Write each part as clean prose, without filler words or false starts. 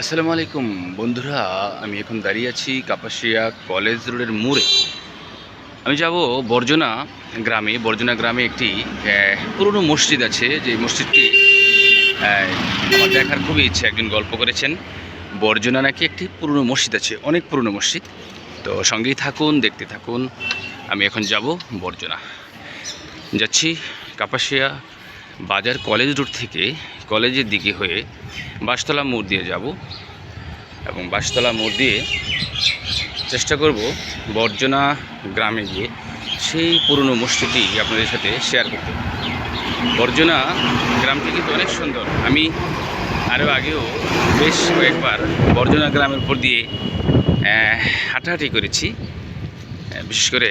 আসসালামু আলাইকুম বন্ধুরা। আমি এখন দাঁড়িয়ে আছি কাপাসিয়া কলেজ রোডের মোড়ে। আমি যাব বর্জনা গ্রামে। বর্জনা গ্রামে একটি পুরনো মসজিদ আছে, যে মসজিদটি আমার দেখার খুবই ইচ্ছে। একজন গল্প করেছেন বর্জনা নাকি একটি পুরনো মসজিদ আছে, অনেক পুরনো মসজিদ। তো সঙ্গেই থাকুন, দেখতে থাকুন। আমি এখন যাব বর্জনা, যাচ্ছি কাপাসিয়া বাজার কলেজ রোড থেকে কলেজের দিকে হয়ে বাঁশতলা মোড় দিয়ে যাব, এবং বাঁশতলা মোড় দিয়ে চেষ্টা করব বর্জনা গ্রামে গিয়ে সেই পুরনো মসজিদটি আপনাদের সাথে শেয়ার করতে। বর্জনা গ্রামটি কিন্তু অনেক সুন্দর। আমি আরও আগেও বেশ কয়েকবার বর্জনা গ্রামের উপর দিয়ে হাঁটাহাঁটি করেছি। বিশেষ করে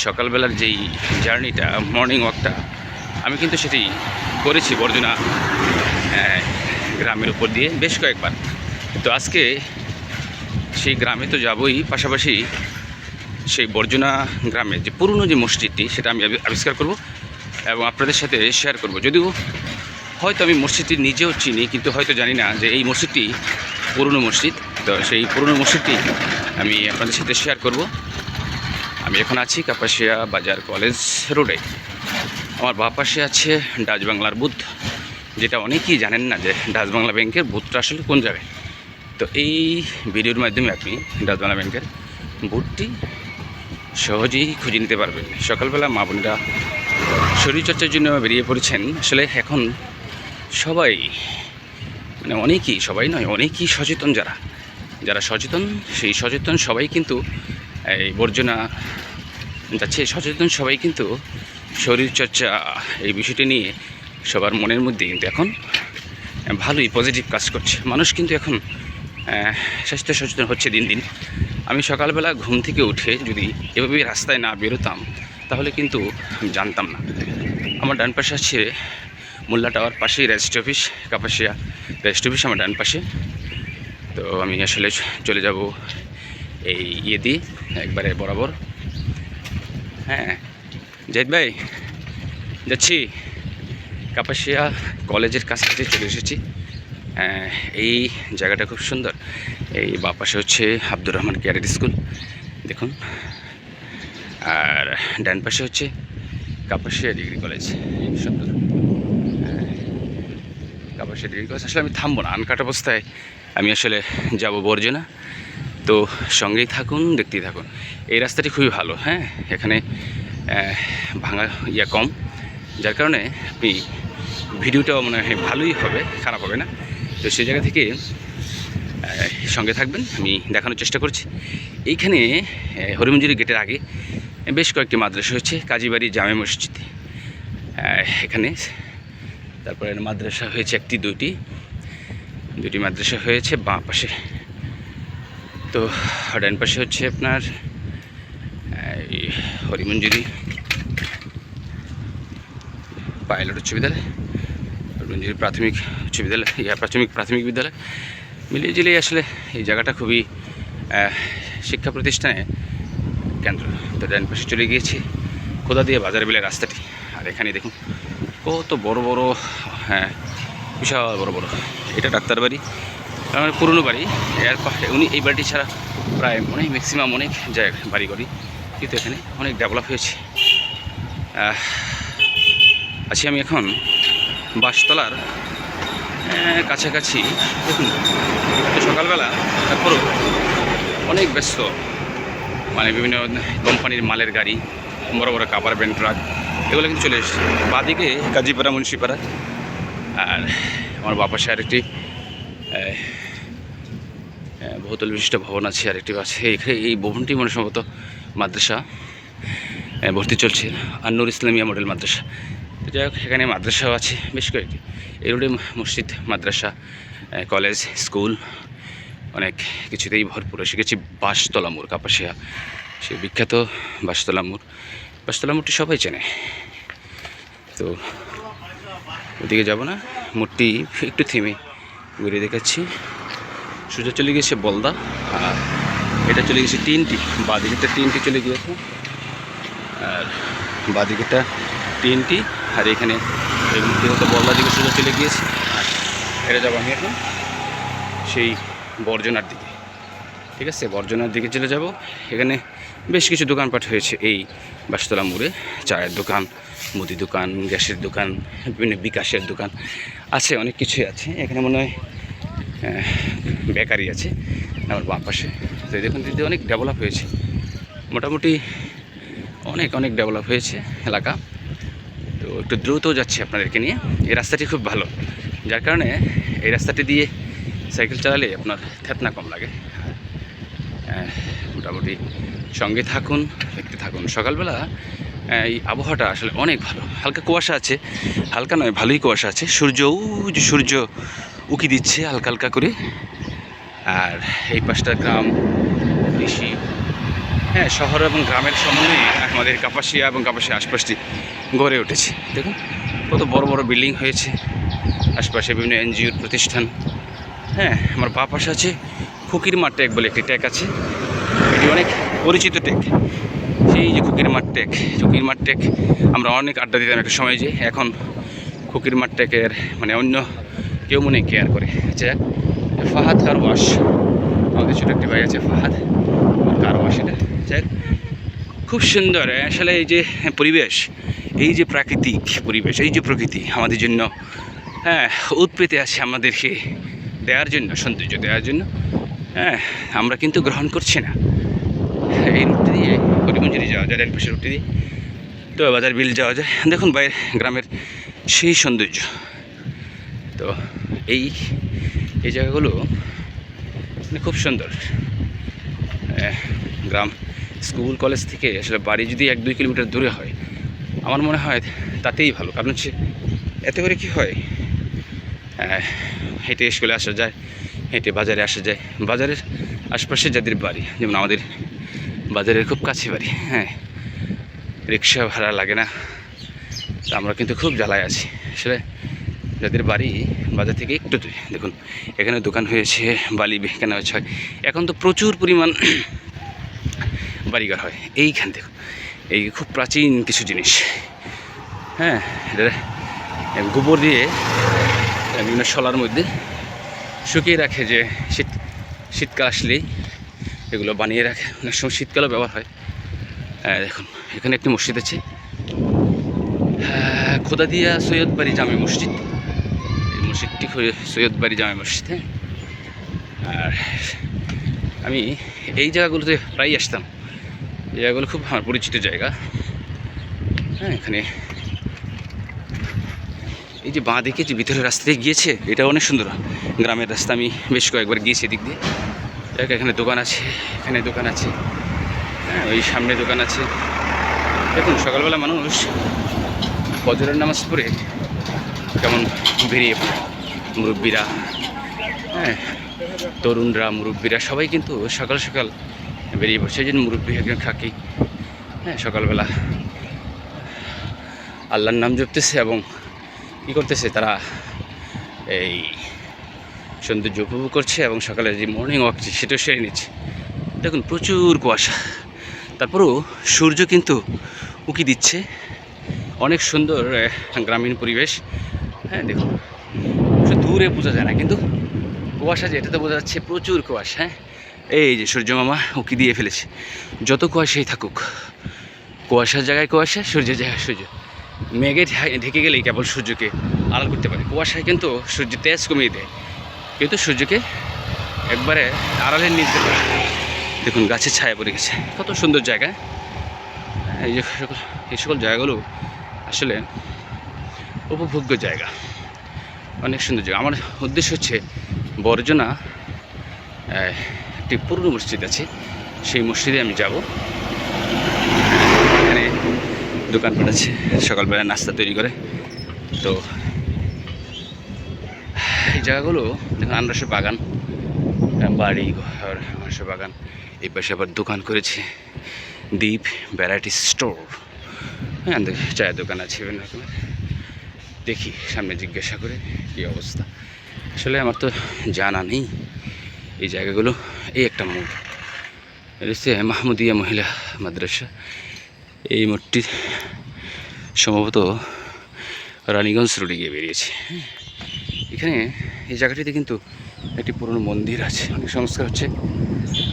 সকালবেলার যেই জার্নিটা, মর্নিং ওয়াকটা, আমি কিন্তু সেটি করেছি বর্জনা গ্রামের উপর দিয়ে বেশ কয়েকবার। তো আজকে সেই গ্রামে তো যাবই, পাশাপাশি সেই বর্জনা গ্রামে যে পুরনো যে মসজিদটি সেটা আমি আবিষ্কার করব এবং আপনাদের সাথে শেয়ার করব। যদিও হয়তো আমি মসজিদটি নিজেও চিনি, কিন্তু হয়তো জানি না যে এই মসজিদটি পুরনো মসজিদ। তো সেই পুরনো মসজিদটি আমি আপনাদের সাথে শেয়ার করব। আমি এখন আছি কাপাসিয়া বাজার কলেজ রোডে। আমার বাঁ পাশে আছে ডাচ বাংলার বুথ, যেটা অনেকেই জানেন না যে ডাচ বাংলা ব্যাংকের বুথটা আসলে কোন জায়গায়। তো এই ভিডিওর মাধ্যমে আপনি ডাচ বাংলা ব্যাংকের বুথটি সহজেই খুঁজে নিতে পারবেন। সকালবেলা মা বোনেরা শরীরচর্চার জন্য বেরিয়ে পড়েছেন। আসলে এখন সবাই, মানে অনেকেই, সবাই নয়, অনেকেই সচেতন। যারা সচেতন, সেই সচেতন সবাই কিন্তু এই বর্জনা যাচ্ছে। সচেতন সবাই কিন্তু শরীরচর্চা এই বিষয়টি নিয়ে সবার মনের মধ্যে কিন্তু এখন ভালোই পজিটিভ কাজ করছে। মানুষ কিন্তু এখন স্বাস্থ্য সচেতন হচ্ছে দিন দিন। আমি সকালবেলা ঘুম থেকে উঠে যদি এভাবে রাস্তায় না বেরোতাম তাহলে কিন্তু জানতাম না। আমার ডান পাশে আছে মোল্লা টাওয়ার, পাশেই registry office, Kapasia registry office আমার ডান পাশে। তো আমি আসলে চলে যাব এই ইয়ে দিয়ে একবারে বরাবর। হ্যাঁ জাহিদ ভাই, যাচ্ছি কাপাসিয়া কলেজের কাছাকাছি চলে এসেছি। এই জায়গাটা খুব সুন্দর। এই বাঁ পাশে হচ্ছে আব্দুর রহমান ক্যাডেট স্কুল, দেখুন। আর ডান পাশে হচ্ছে কাপাসিয়া ডিগ্রি কলেজ, সুন্দর। Kapasia degree college. আসলে আমি থামবো না, আনকাট অবস্থায় আমি আসলে যাব বর্জনা। তো সঙ্গেই থাকুন, দেখতেই থাকুন। এই রাস্তাটি খুবই ভালো। হ্যাঁ, এখানে ভাঙা কম, যার কারণে আপনি ভিডিওটাও মনে হয় ভালোই হবে, খারাপ হবে না। তো সেই জায়গা থেকে সঙ্গে থাকবেন, আমি দেখানোর চেষ্টা করছি। এইখানে হরিমঞ্জুরি গেটের আগে বেশ কয়েকটি মাদ্রাসা হয়েছে। কাজীবাড়ি জামে মসজিদ এখানে, তারপরে মাদ্রাসা হয়েছে দুইটি মাদ্রাসা হয়েছে বাঁ পাশে। তো ডান পাশে হচ্ছে আপনার হরিমঞ্জুরি পাইলট উচ্চ বিদ্যালয়, হরিমঞ্জুরি প্রাথমিক উচ্চ বিদ্যালয়, প্রাথমিক বিদ্যালয়। মিলিয়ে জিলিয়ে আসলে এই জায়গাটা খুবই শিক্ষা প্রতিষ্ঠানে কেন্দ্র। তো ডান পাশে চলে গিয়েছি খোদা দিয়ে বাজার বিলের রাস্তাটি। আর এখানে দেখুন কত বড় বড়, হ্যাঁ বিশাল বড় বড়। এটা ডাক্তার বাড়ি, আমার পুরনো বাড়ি। এর পাশে উনি এই বাড়িটি ছাড়া প্রায় ম্যাক্সিমাম অনেক জায়গায় বাড়ি করি, কিন্তু এখানে অনেক ডেভেলপ হয়েছে। আছি আমি এখন বাঁশতলার কাছাকাছি। দেখুন সকালবেলা, তারপরও অনেক ব্যস্ত, মানে বিভিন্ন কোম্পানির মালের গাড়ি, বড় বড় কাভার ভ্যান, ট্রাক, এগুলো কিন্তু চলে এসেছে। বাদিকে গাজীপাড়া, মুন্সিপাড়া। আর আমার বাপাশে আরেকটি বহুতল বিশিষ্ট ভবন আছে, আরেকটি আছে। এই ভবনটি মনে সম্ভবত মাদ্রাসা, ভর্তি চলছে, আন্নুর ইসলামিয়া মডেল মাদ্রাসা। তো যাই হোক, এখানে মাদ্রাসাও আছে বেশ কয়েকটি। এই রোডে মসজিদ, মাদ্রাসা, কলেজ, স্কুল, অনেক কিছুতেই ভরপুর। শিখেছি বাঁশতলা মোড়, কাপাসিয়া সেই বিখ্যাত বাঁশতলা মোড়। বাঁশতলা মোড়টি সবাই চেনে। তো ওদিকে যাব না, মোড়টি একটু থেমে ঘুরে দেখাচ্ছি। সোজা চলে গেছে বলদা, আর এটা চলে গেছে টিএনটি। বাঁদিকেটা টিএনটি চলে গিয়েছে, আর বাঁদিকেটা টিএনটি। আর এখানে এই মুহূর্তে বলদা দিকে সোজা চলে গিয়েছে। এটা যাবো আমি এখন। সেই বর্জনার দিকে। ঠিক আছে, বর্জনার দিকে চলে যাব। এখানে বেশ কিছু দোকানপাট হয়েছে এই বাসতলা মোড়ে। চায়ের দোকান, মুদি দোকান, গ্যাসের দোকান, বিভিন্ন বিকাশের দোকান আছে, অনেক কিছুই আছে। এখানে মনে হয় বেকারি আছে আমার বাম পাশে। তো দেখুন দিদি অনেক ডেভেলপ হয়েছে, মোটামুটি অনেক অনেক ডেভেলপ হয়েছে এলাকা। তো একটু দ্রুত যাচ্ছি আপনাদেরকে নিয়ে। এই রাস্তাটি খুব ভালো, যার কারণে এই রাস্তাটি দিয়ে সাইকেল চালালে আপনার থেতনা কম লাগে। মোটামুটি সঙ্গে থাকুন, দেখতে থাকুন। সকালবেলা এই আবহাওয়াটা আসলে অনেক ভালো। হালকা কুয়াশা আছে, হালকা নয় ভালোই কুয়াশা আছে। সূর্য উকি দিচ্ছে হালকা হালকা করে। আর এই পাশটা গ্রাম, কৃষি, হ্যাঁ, শহর এবং গ্রামের সমন্বয়ে আমাদের কাপাসিয়া এবং কাপাসিয়া আশপাশটি গড়ে উঠেছে। দেখুন কত বড় বড় বিল্ডিং হয়েছে, আশপাশে বিভিন্ন এনজিওর প্রতিষ্ঠান। হ্যাঁ, আমার বাঁ পাশে আছে ফকিরমার টেক বলে একটি টেক আছে, এটি অনেক পরিচিত টেক। সেই যে ফকিরমার টেক আমরা অনেক আড্ডা দিতাম একটা সময়, যে এখন ফকিরমার টেকের মানে অন্য কেউ মনে কেয়ার করে। আচ্ছা, ফাহাদ কার ওয়াশ, আমাদের ছোটো একটি ভাই আছে ফাহাদ কার ওয়াশ, এটা যাই খুব সুন্দর। আসলে এই যে পরিবেশ, এই যে প্রাকৃতিক পরিবেশ, এই যে প্রকৃতি আমাদের জন্য হ্যাঁ উৎপেতে আছে আমাদেরকে দেওয়ার জন্য, সৌন্দর্য দেওয়ার জন্য। হ্যাঁ, আমরা কিন্তু গ্রহণ করছি না। এই রুটটি দিয়ে করিমঞ্জুরি যাওয়া যায়, রেলপেশের রুটটি দিয়ে, তো বাজার বিল যাওয়া যায়। দেখুন বাইরের গ্রামের সেই সৌন্দর্য। তো এই জায়গাগুলো মানে খুব সুন্দর। গ্রাম, স্কুল কলেজ থেকে আসলে বাড়ি যদি 1-2 কিলোমিটার দূরে হয়, আমার মনে হয় তাতেই ভালো। কারণ হচ্ছে এতে করে কী হয়, হেঁটে স্কুলে আসা যায়, হেঁটে বাজারে আসা যায়। বাজারের আশপাশে যাদের বাড়ি, যেমন আমাদের বাজারের খুব কাছে বাড়ি, হ্যাঁ, রিক্সা ভাড়া লাগে না। তা আমরা কিন্তু খুব জ্বালায় আছি আসলে। যাদের বাড়ি বাজার থেকে একটু দূরে, দেখুন এখানে দোকান হয়েছে, বালি কেনা হচ্ছে। এখন তো প্রচুর পরিমাণ বাড়িঘর হয় এইখান থেকে। এই খুব প্রাচীন কিছু জিনিস, হ্যাঁ, গোবর দিয়ে বিভিন্ন শলার মধ্যে শুকিয়ে রাখে, যে শীতকাল আসলেই এগুলো বানিয়ে রাখে। অনেক সময় শীতকালও ব্যবহার হয়। দেখুন এখানে একটি মসজিদ আছে, খোদাদিয়া সৈয়দবাড়ি জামে মসজিদ। এই মসজিদটি সৈয়দবাড়ি জামে মসজিদ। আর আমি এই জায়গাগুলোতে প্রায়ই আসতাম, এই জায়গাগুলো খুব আমার পরিচিত জায়গা। হ্যাঁ, এখানে এই যে বাঁ দিকে যে ভিতরের রাস্তা দিয়ে গিয়েছে, এটা অনেক সুন্দর গ্রামের রাস্তা। আমি বেশ কয়েকবার গিয়েছি এদিক দিয়ে। এখানে দোকান আছে, এখানে দোকান আছে, হ্যাঁ, ওই সামনে দোকান আছে। দেখুন সকালবেলা মানুষ ফজরের নামাজ পড়ে কেমন বেরিয়ে পড়ে, মুরব্বীরা, হ্যাঁ, তরুণরা, মুরব্বীরা সবাই কিন্তু সকাল সকাল বেরিয়ে পড়ছে। এই জন্য মুরব্বী একজন থাকি, হ্যাঁ, সকালবেলা আল্লাহর নাম জপতেছে এবং কী করতেছে, তারা এই সৌন্দর্য উপভোগ করছে এবং সকালের যে মর্নিং ওয়াক সেটাও সেরে নিচ্ছে। দেখুন প্রচুর কুয়াশা, তারপরেও সূর্য কিন্তু উকি দিচ্ছে। অনেক সুন্দর গ্রামীণ পরিবেশ। হ্যাঁ, দেখুন দূরে বোঝা যায় না, কিন্তু কুয়াশা যে এটাতে বোঝা যাচ্ছে প্রচুর কুয়াশা। হ্যাঁ, এই যে সূর্য মামা উকি দিয়ে ফেলেছে। যত কুয়াশাই থাকুক, কুয়াশার জায়গায় কুয়াশা, সূর্যের জায়গায় সূর্য। মেঘে ঢেকে গেলেই কেবল সূর্যকে আড়াল করতে পারে। কুয়াশায় কিন্তু সূর্য তেজ কমিয়ে দেয়, কিন্তু সূর্যকে একবারে আড়ালের নিতে পারে। দেখুন গাছের ছায়া পড়ে গেছে, কত সুন্দর জায়গা। এই সকল জায়গাগুলো আসলে উপভোগ্য জায়গা, অনেক সুন্দর জায়গা। আমার উদ্দেশ্য হচ্ছে বর্জনা একটি পুরনো মসজিদ আছে, সেই মসজিদে আমি যাব। এখানে দোকানপাট আছে, সকালবেলা নাস্তা তৈরি করে। তো এই জায়গাগুলো দেখুন, আনারসের বাগান, বাড়ি ঘর, আনারসের বাগান। এই পাশে আবার দোকান করেছে দ্বীপ ভ্যারাইটি স্টোর। হ্যাঁ, চায়ের দোকান আছে বিভিন্ন রকমের। দেখি সামনে জিজ্ঞাসা করে কী অবস্থা। আসলে আমার তো জানা নেই এই জায়গাগুলো। এই একটা মোড়, এটা হচ্ছে মাহমুদিয়া মহিলা মাদ্রাসা। এই মোড়টি সম্ভবত রানীগঞ্জ রোডে গিয়ে বেরিয়েছে। এখানে এই জায়গাটিতে কিন্তু একটি পুরনো মন্দির আছে, অনেক সংস্কার হচ্ছে,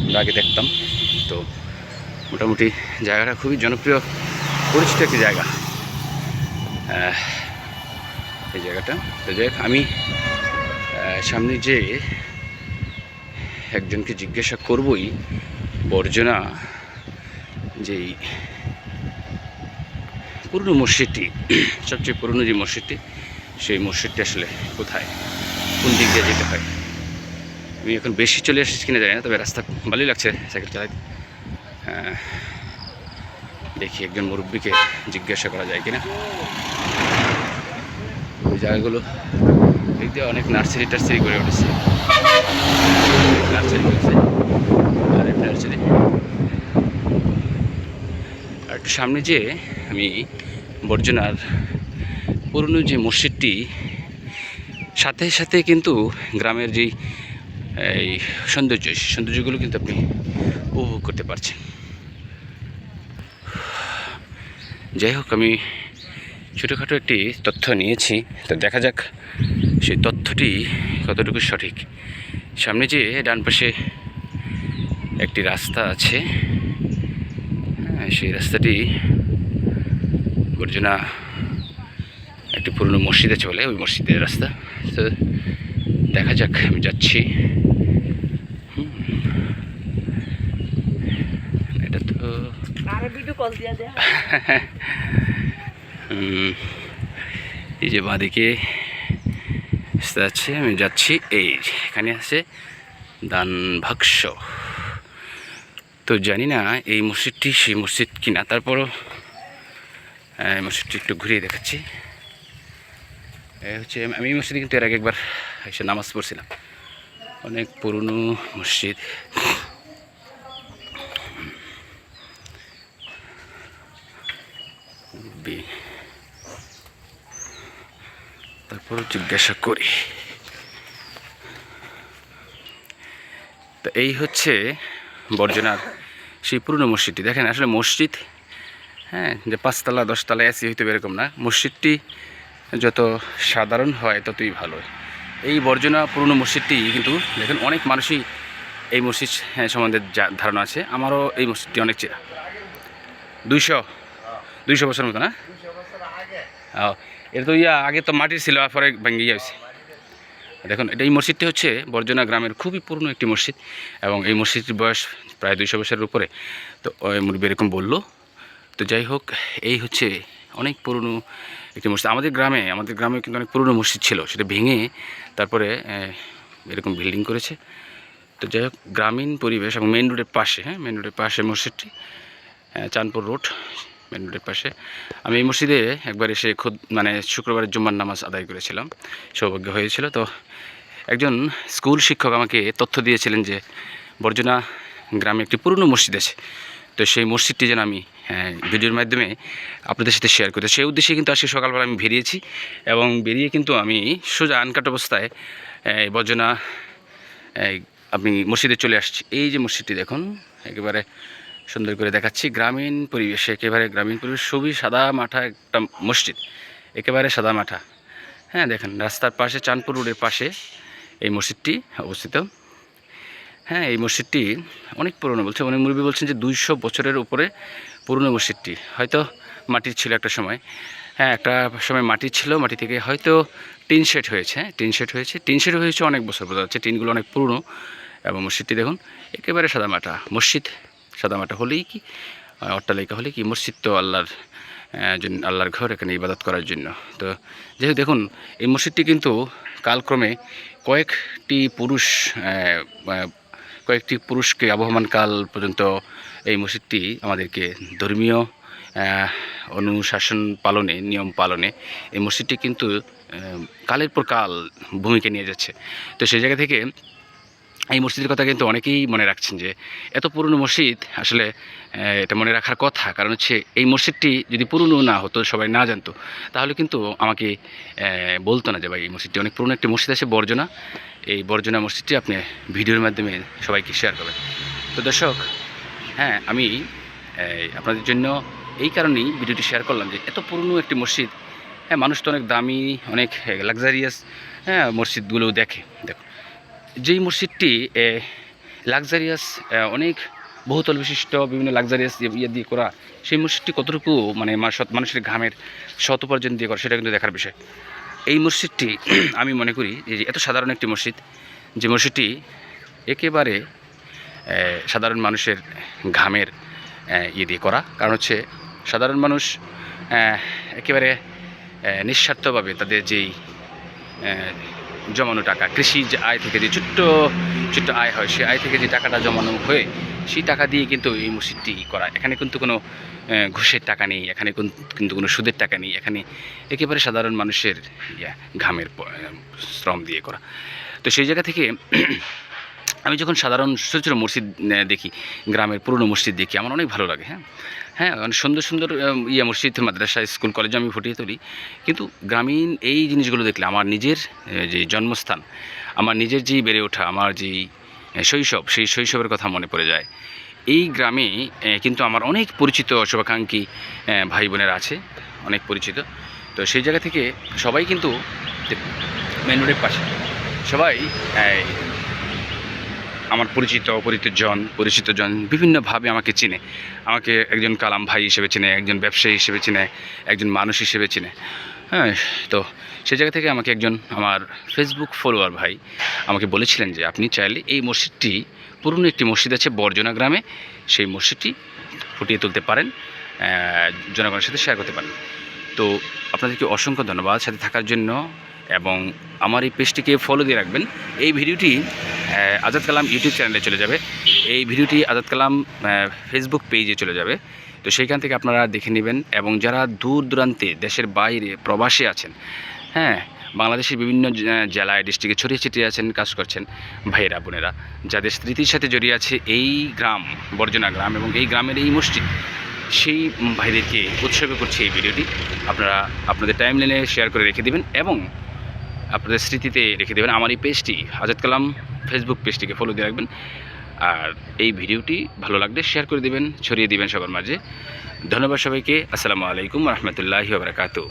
আমরা আগে দেখতাম। তো মোটামুটি জায়গাটা খুবই জনপ্রিয় পরিচিত একটি জায়গা এই জায়গাটা। তো যাই হোক, আমি সামনে যে একজনকে জিজ্ঞাসা করবই বর্জনা যেই পুরনো মসজিদটি, সবচেয়ে পুরনো যে মসজিদটি, সেই মসজিদটি আসলে কোথায়, কোন দিক দিয়ে যেতে হয়। আমি এখন বেশি চলে এসেছি কিনা জানি না, তবে রাস্তা ভালোই লাগছে সাইকেল চালাতে। দেখি একজন মুরব্বীকে জিজ্ঞাসা করা যায় কিনা। ওই জায়গাগুলো দেখতে অনেক নার্সারি টার্সারি করে উঠেছে, নার্সারি করেছে, আর নার্সারি। আর একটু সামনে যে আমি বর্জনার পুরনো যে মসজিদটি, সাথে সাথে কিন্তু গ্রামের যেই এই সৌন্দর্যগুলো কিন্তু আপনি উপভোগ করতে পারছেন। যাই হোক, আমি ছোটোখাটো একটি তথ্য নিয়েছি, তো দেখা যাক সেই তথ্যটি কতটুকু সঠিক। সামনে যে ডান পাশে একটি রাস্তা আছে, সেই রাস্তাটি বর্জনা একটি পুরনো মসজিদে চলে, ওই মসজিদের রাস্তা। তো দেখা যাক, আমি যাচ্ছি। এটা তো এই যে বাঁদিকে রাস্তা আছে, আমি যাচ্ছি। এই এখানে আছে দান বাক্স। তো জানি না এই মসজিদটি সেই মসজিদ কিনা, তারপরও এই মসজিদটি একটু ঘুরিয়ে দেখাচ্ছি। হচ্ছে আমি এই মসজিদে কিন্তু এর আগে একবার এসে নামাজ পড়ছিলাম, অনেক পুরনো মসজিদ। তারপরও জিজ্ঞাসা করি। তো এই হচ্ছে বর্জনার সেই পুরনো মসজিদটি। দেখেন আসলে মসজিদ, হ্যাঁ, যে 5 তলা 10 তলা এসি হইতে এরকম না, মসজিদটি যত সাধারণ হয় ততই ভালো। এই বর্জনা পুরনো মসজিদটি কিন্তু দেখেন অনেক মানুষই এই মসজিদ সম্বন্ধে ধারণা আছে। আমারও এই মসজিদটি অনেক চেনা, 200 বছর মতো না। এটা তো আগে তো মাটির ছিল, পরে ভেঙে গিয়েছে। দেখুন, এই মসজিদটি হচ্ছে বর্জনা গ্রামের খুবই পুরনো একটি মসজিদ, এবং এই মসজিদটির বয়স প্রায় 200 বছরের উপরে। তো মুরব্বী এরকম বললো। তো যাই হোক, এই হচ্ছে অনেক পুরনো একটি মসজিদ। আমাদের গ্রামে কিন্তু অনেক পুরনো মসজিদ ছিল, সেটা ভেঙে তারপরে এরকম বিল্ডিং করেছে। তো যাই হোক, গ্রামীণ পরিবেশ এবং মেন রোডের পাশে, মেন রোডের পাশে মসজিদটি, চাঁদপুর রোড, মেন রোডের পাশে। আমি এই মসজিদে একবার এসে শুক্রবারের জুম্মার নামাজ আদায় করেছিলাম, সৌভাগ্য হয়েছিল। তো একজন স্কুল শিক্ষক আমাকে তথ্য দিয়েছিলেন যে বর্জনা গ্রামে একটি পুরনো মসজিদ আছে। তো সেই মসজিদটি যেন আমি ভিডিওর মাধ্যমে আপনাদের সাথে শেয়ার করতে, সেই উদ্দেশ্যে কিন্তু আজকে সকালবেলা আমি বেরিয়েছি, এবং বেরিয়ে কিন্তু আমি সোজা আনকাট অবস্থায় বর্জনা আপনি মসজিদে চলে আসছি। এই যে মসজিদটি দেখুন, একেবারে সুন্দর করে দেখাচ্ছি, গ্রামীণ পরিবেশে, একেবারে গ্রামীণ পরিবেশ, খুবই সাদা মাঠা একটা মসজিদ, একেবারে সাদা মাঠা। হ্যাঁ, দেখেন রাস্তার পাশে, চাঁদপুর রোডের পাশে এই মসজিদটি অবস্থিত। হ্যাঁ, এই মসজিদটি অনেক পুরনো বলছে, অনেক মুরব্বী বলছেন যে 200 বছরের উপরে পুরনো মসজিদটি। হয়তো মাটির ছিল একটা সময়, হ্যাঁ, একটা সময় মাটির ছিল, মাটি থেকে হয়তো টিন শেড হয়েছে, টিন শেড হয়েছে অনেক বছর, বোঝা যাচ্ছে টিনগুলো অনেক পুরনো। এবং মসজিদটি দেখুন একেবারে সাদামাটা মসজিদ, সাদামাটা হলেই কি, অট্টালিকা হলে কি, মসজিদ তো আল্লাহর ঘর, এখানে ইবাদত করার জন্য। তো যেহেতু দেখুন এই মসজিদটি কিন্তু কালক্রমে কয়েকটি পুরুষকে আবহমান কাল পর্যন্ত এই মসজিদটি আমাদেরকে ধর্মীয় অনুশাসন পালনে, নিয়ম পালনে এই মসজিদটি কিন্তু কালের পর কাল ভূমিকা নিয়ে যাচ্ছে। তো সেই জায়গা থেকে এই মসজিদের কথা কিন্তু অনেকেই মনে রাখছেন যে এত পুরনো মসজিদ, আসলে এটা মনে রাখার কথা। কারণ হচ্ছে এই মসজিদটি যদি পুরনো না হতো, সবাই না জানতো, তাহলে কিন্তু আমাকে বলতো না যে ভাই এই মসজিদটি অনেক পুরনো একটি মসজিদ আছে বর্জনা। এই বর্জনা মসজিদটি আপনি ভিডিওর মাধ্যমে সবাইকে শেয়ার করবেন। তো দর্শক, হ্যাঁ, আমি আপনাদের জন্য এই কারণেই ভিডিওটি শেয়ার করলাম যে এত পুরনো একটি মসজিদ, হ্যাঁ, মানুষ তো অনেক দামি, অনেক লাক্সারিয়াস হ্যাঁ, মসজিদগুলো দেখে। দেখো, যেই মসজিদটি লাক্সারিয়াস, অনেক বহুতল বিশিষ্ট বিভিন্ন লাক্সারিয়াস ইয়ে দিয়ে করা, সেই মসজিদটি কতটুকু মানে মানুষের ঘামের শত উপার্জন দিয়ে করা, সেটা কিন্তু দেখার বিষয়। এই মসজিদটি আমি মনে করি যে এত সাধারণ একটি মসজিদ, যে মসজিদটি একেবারে সাধারণ মানুষের ঘামের ইয়ে দিয়ে করা। কারণ হচ্ছে সাধারণ মানুষ একেবারে নিঃস্বার্থভাবে তাদের যেই জমানো টাকা, কৃষি যে আয় থেকে যে ছোট্ট ছোট্ট আয় হয়, সেই আয় থেকে যে টাকাটা জমানো হয়ে সেই টাকা দিয়ে কিন্তু এই মসজিদটি করা। এখানে কিন্তু কোনো ঘুষের টাকা নেই, এখানে কিন্তু কোনো সুদের টাকা নেই, এখানে একেবারে সাধারণ মানুষের ঘামের শ্রম দিয়ে করা। তো সেই জায়গা থেকে আমি যখন সাধারণ ছোটো ছোটো মসজিদ দেখি, গ্রামের পুরনো মসজিদ দেখি, আমার অনেক ভালো লাগে। হ্যাঁ, অনেক সুন্দর সুন্দর মসজিদ, মাদ্রাসা, স্কুল, কলেজে আমি ফুটিয়ে তুলি। কিন্তু গ্রামীণ এই জিনিসগুলো দেখলে আমার নিজের যে জন্মস্থান, আমার নিজের যেই বেড়ে ওঠা, আমার যেই শৈশব, সেই শৈশবের কথা মনে পড়ে যায়। এই গ্রামে কিন্তু আমার অনেক পরিচিত শুভাকাঙ্ক্ষী ভাই বোনেরা আছে, অনেক পরিচিত। তো সেই জায়গা থেকে সবাই কিন্তু মেন রোডের পাশে সবাই আমার পরিচিতজন বিভিন্নভাবে আমাকে চিনে। আমাকে একজন কালাম ভাই হিসেবে চিনে, একজন ব্যবসায়ী হিসেবে চিনে, একজন মানুষ হিসেবে চিনে। হ্যাঁ, তো সেই জায়গা থেকে আমাকে একজন আমার ফেসবুক ফলোয়ার ভাই আমাকে বলেছিলেন যে আপনি চাইলে এই মসজিদটি, পুরনো একটি মসজিদ আছে বরজনা গ্রামে, সেই মসজিদটি ফুটিয়ে তুলতে পারেন, জনগণের সাথে শেয়ার করতে পারেন। তো আপনাদেরকে অসংখ্য ধন্যবাদ সাথে থাকার জন্য, এবং আমার এই পেজটিকে ফলো দিয়ে রাখবেন। এই ভিডিওটি আজাদ কালাম ইউটিউব চ্যানেলে চলে যাবে, এই ভিডিওটি আজাদ কালাম ফেসবুক পেজে চলে যাবে। তো সেইখান থেকে আপনারা দেখে নেবেন। এবং যারা দূর দূরান্তে দেশের বাইরে প্রবাসী আছেন, হ্যাঁ, বাংলাদেশের বিভিন্ন জেলায়, ডিস্ট্রিক্টে ছড়িয়ে ছিটিয়ে আছেন, কাজ করছেন ভাইয়েরা বোনেরা, যাদের স্মৃতির সাথে জড়িয়ে আছে এই গ্রাম, বরজনা গ্রাম, এবং এই গ্রামের এই মসজিদ, সেই ভাইদেরকে উৎসর্গ করছে এই ভিডিওটি। আপনারা আপনাদের টাইমলাইনে শেয়ার করে রেখে দেবেন এবং আপনাদের স্মৃতিতে রেখে দেবেন। আমার এই পেজটি, আজাদ কালাম ফেসবুক পেজটিকে ফলো দিয়ে রাখবেন। আর এই ভিডিওটি ভালো লাগলে শেয়ার করে দেবেন, ছড়িয়ে দেবেন সবার মাঝে। ধন্যবাদ সবাইকে। আসসালামু আলাইকুম রহমতুল্লাহি ওয়া বারাকাতুহু।